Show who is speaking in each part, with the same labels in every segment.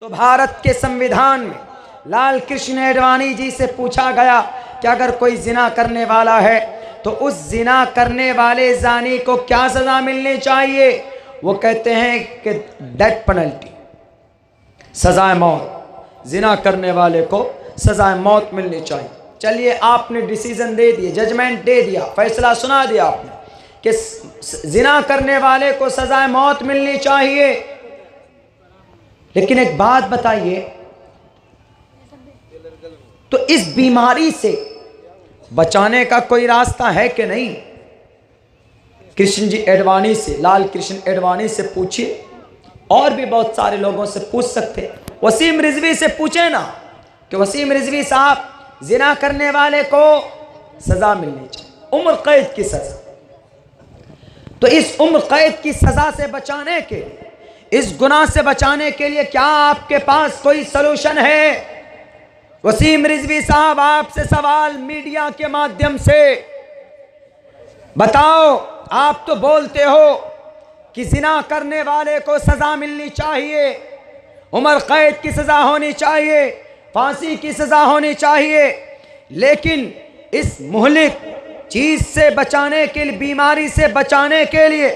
Speaker 1: तो भारत के संविधान में लाल कृष्ण आडवाणी जी से पूछा गया कि अगर कोई जिना करने वाला है तो उस जिना करने वाले जानी को क्या सजा मिलनी चाहिए। वो कहते हैं कि डेथ पेनल्टी, सजाए मौत, जिना करने वाले को सजाए मौत मिलनी चाहिए। चलिए, आपने डिसीजन दे दिए, जजमेंट दे दिया, फैसला सुना दिया आपने कि जिना करने वाले को सजाए मौत मिलनी चाहिए। लेकिन एक बात बताइए, तो इस बीमारी से बचाने का कोई रास्ता है कि नहीं? कृष्ण जी आडवाणी से, लाल कृष्ण आडवाणी से पूछिए, और भी बहुत सारे लोगों से पूछ सकते हैं। वसीम रिजवी से पूछे ना कि वसीम रिजवी साहब, जिना करने वाले को सजा मिलनी चाहिए, उम्र कैद की सजा। तो इस उम्र कैद की सजा से बचाने के, इस गुनाह से बचाने के लिए क्या आपके पास कोई सलूशन है? वसीम रिजवी साहब, आपसे सवाल मीडिया के माध्यम से, बताओ। आप तो बोलते हो कि जिना करने वाले को सजा मिलनी चाहिए, उम्र कैद की सजा होनी चाहिए, फांसी की सजा होनी चाहिए, लेकिन इस मुहलिक चीज से बचाने के लिए, बीमारी से बचाने के लिए,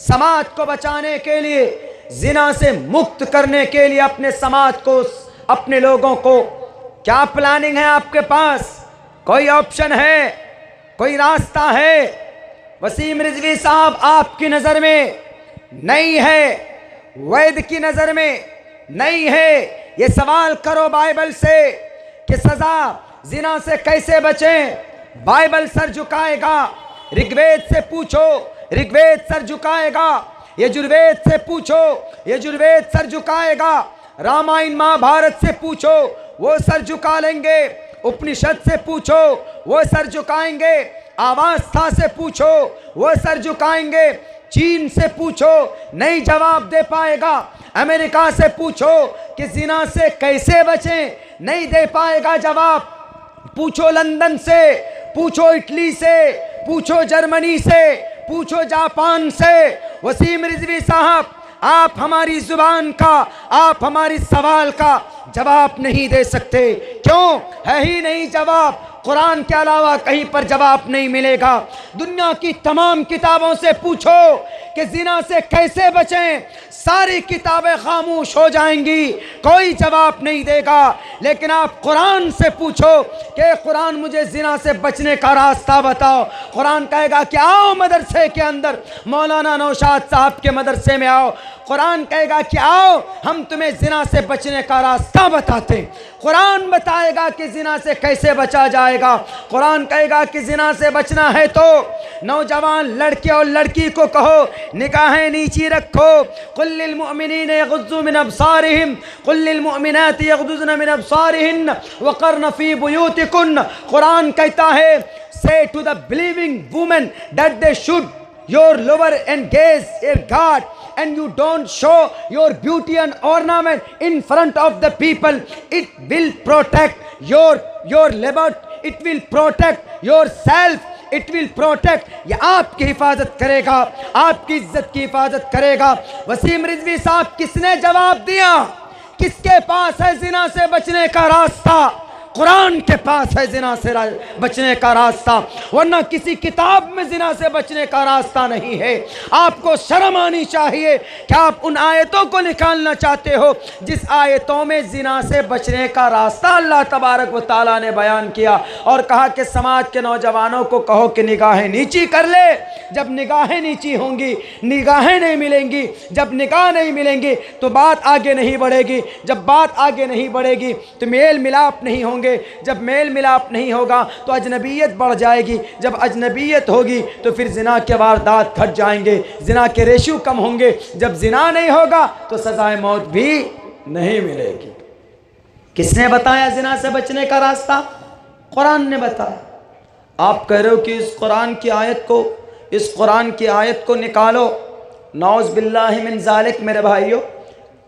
Speaker 1: समाज को बचाने के लिए, जिना से मुक्त करने के लिए अपने समाज को, अपने लोगों को क्या प्लानिंग है आपके पास? कोई ऑप्शन है, कोई रास्ता है? वसीम रिजवी साहब, आपकी नजर में नहीं है, वैद की नजर में नहीं है। ये सवाल करो बाइबल से कि सजा जिना से कैसे बचें। Bible sir झुकाएगा। ऋग्वेद से पूछो, ऋग्वेद सर झुकाएगा। यजुर्वेद से पूछो, यजुर्वेद सर झुकाएगा। रामायण महाभारत से पूछो, वो सर झुका लेंगे। उपनिषद से पूछो, वो सर झुकाएंगे। अवस्था से पूछो, वो सर झुकाएंगे। चीन से पूछो, नहीं जवाब दे पाएगा। अमेरिका से पूछो कि जिना से कैसे बचें, नहीं दे पाएगा जवाब। पूछो लंदन से, पूछो इटली से, पूछो जर्मनी से, पूछो जापान से। वसीम रिजवी साहब, आप हमारी जुबान का, आप हमारी सवाल का जवाब नहीं दे सकते। क्यों? है ही नहीं जवाब। कुरान के अलावा कहीं पर जवाब नहीं मिलेगा। दुनिया की तमाम किताबों से पूछो कि जिना से कैसे बचें, सारी किताबें खामोश हो जाएंगी, कोई जवाब नहीं देगा। लेकिन आप कुरान से पूछो कि कुरान मुझे जिना से बचने का रास्ता बताओ। कुरान कहेगा कि आओ मदरसे के अंदर, मौलाना नौशाद साहब के मदरसे में आओ। कुरान कहेगा कि आओ, हम तुम्हें जिना से बचने का रास्ता बताते हैं। कुरान बताएगा कि जिना से कैसे बचा जाएगा। कुरान कहेगा कि जिना से बचना है तो नौजवान लड़के और लड़की को कहो, निगाहें नीची रखो। कुल्लिल मुअमिनीन यग़ुज़्ज़ू मिन अब्सारिहिम, कुल्लिल मुअमिनाति यग़ुज़्ज़ुन मिन अब्सारिहिन्न वक़र्न फ़ी बुयूतिकुन्न। कुरान कहता है, say to the believing women that they should your lover and gaze your God, and you don't show your beauty and ornament in front of the people. It will protect your liberty, it will protect yourself, it will protect, ये आपकी हिफाजत करेगा, आपकी इज्जत की हिफाजत करेगा। वसीम रिजवी साहब, किसने जवाब दिया? किसके पास है जिना से बचने का रास्ता? कुरान के पास है जिना से बचने का रास्ता, वरना किसी किताब में जिना से बचने का रास्ता नहीं है। आपको शर्म आनी चाहिए कि आप उन आयतों को निकालना चाहते हो जिस आयतों में जिना से बचने का रास्ता अल्लाह तबारक व तआला ने बयान किया, और कहा कि समाज के नौजवानों को कहो कि निगाहें नीची कर ले। जब निगाहें नीची होंगी, निगाहें नहीं मिलेंगी, जब निगाह नहीं मिलेंगी तो बात आगे नहीं बढ़ेगी, जब बात आगे नहीं बढ़ेगी तो मेल मिलाप नहीं होंगे, जब मेल मिलाप नहीं होगा तो अजनबीयत बढ़ जाएगी, जब अजनबीयत होगी तो फिर जिना के वारदात घट जाएंगे, जिना के रेशो कम होंगे, जब जिना नहीं होगा तो सजाए मौत भी नहीं मिलेगी। किसने बताया जिना से बचने का रास्ता? कुरान ने बताया। आप कह रहे हो कि इस कुरान की आयत को, इस कुरान की आयत को निकालो। नौज़ बिल्लाहि मिन ज़ालिक। मेरे भाइयों,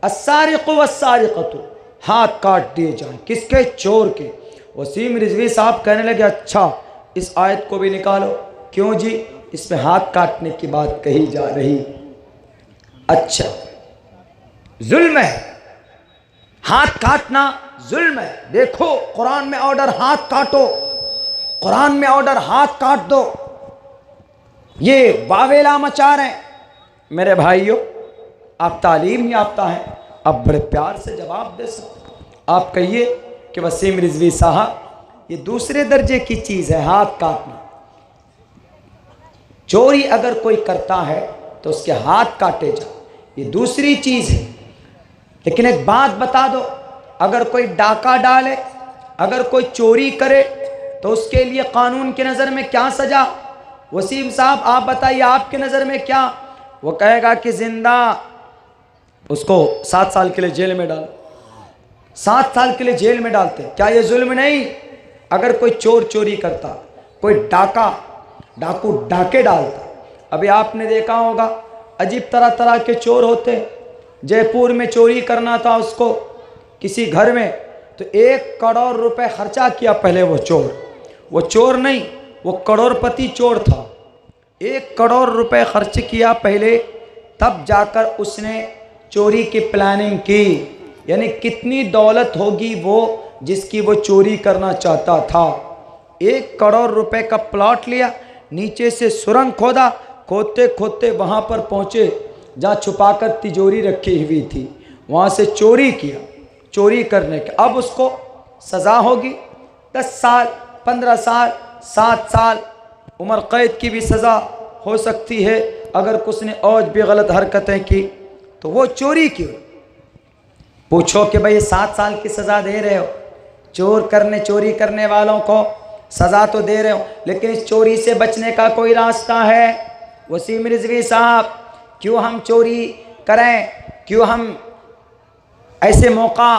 Speaker 1: अस्सारिक़ु वस्सारिक़तु, हाथ काट दिए जाएं। किसके? चोर के। वसीम रिजवी साहब कहने लगे, अच्छा इस आयत को भी निकालो। क्यों जी? इसमें हाथ काटने की बात कही जा रही। अच्छा, जुल्म है, हाथ काटना जुल्म है। देखो कुरान में ऑर्डर हाथ काटो, कुरान में ऑर्डर हाथ काट दो। ये वावेला मचा रहे हैं। मेरे भाइयों, आप तालीम याफ्ता हैं, आप बड़े प्यार से जवाब दे सकते। आप कहिए कि वसीम रिजवी साहब, ये दूसरे दर्जे की चीज़ है हाथ काटना। चोरी अगर कोई करता है तो उसके हाथ काटे जाओ, ये दूसरी चीज़ है। लेकिन एक बात बता दो, अगर कोई डाका डाले, अगर कोई चोरी करे, तो उसके लिए कानून की नज़र में क्या सजा? वसीम साहब आप बताइए, आपके नज़र में क्या? वो कहेगा कि जिंदा, उसको 7 साल के लिए जेल में डालो। 7 साल के लिए जेल में डालते, क्या ये जुल्म नहीं? अगर कोई चोर चोरी करता, कोई डाकू डाके डालता, अभी आपने देखा होगा अजीब तरह तरह के चोर होते। जयपुर में चोरी करना था उसको किसी घर में, तो 1 करोड़ रुपए खर्चा किया पहले। वो चोर नहीं, वो करोड़पति चोर था। 1 करोड़ रुपए खर्च किया पहले, तब जाकर उसने चोरी की प्लानिंग की। यानी कितनी दौलत होगी वो जिसकी वो चोरी करना चाहता था। 1 करोड़ रुपए का प्लॉट लिया, नीचे से सुरंग खोदा, खोदते खोदते वहाँ पर पहुँचे जहाँ छुपाकर तिजोरी रखी हुई थी, वहाँ से चोरी किया। चोरी करने के अब उसको सज़ा होगी 10 साल, 15 साल, 7 साल, उम्र कैद की भी सज़ा हो सकती है। अगर उसने और भी गलत हरकतें की तो वो चोरी क्यों? पूछो कि भाई 7 साल की सज़ा दे रहे हो, चोरी करने वालों को सज़ा तो दे रहे हो, लेकिन इस चोरी से बचने का कोई रास्ता है? वसीम रिजवी साहब, क्यों हम चोरी करें? क्यों हम ऐसे मौका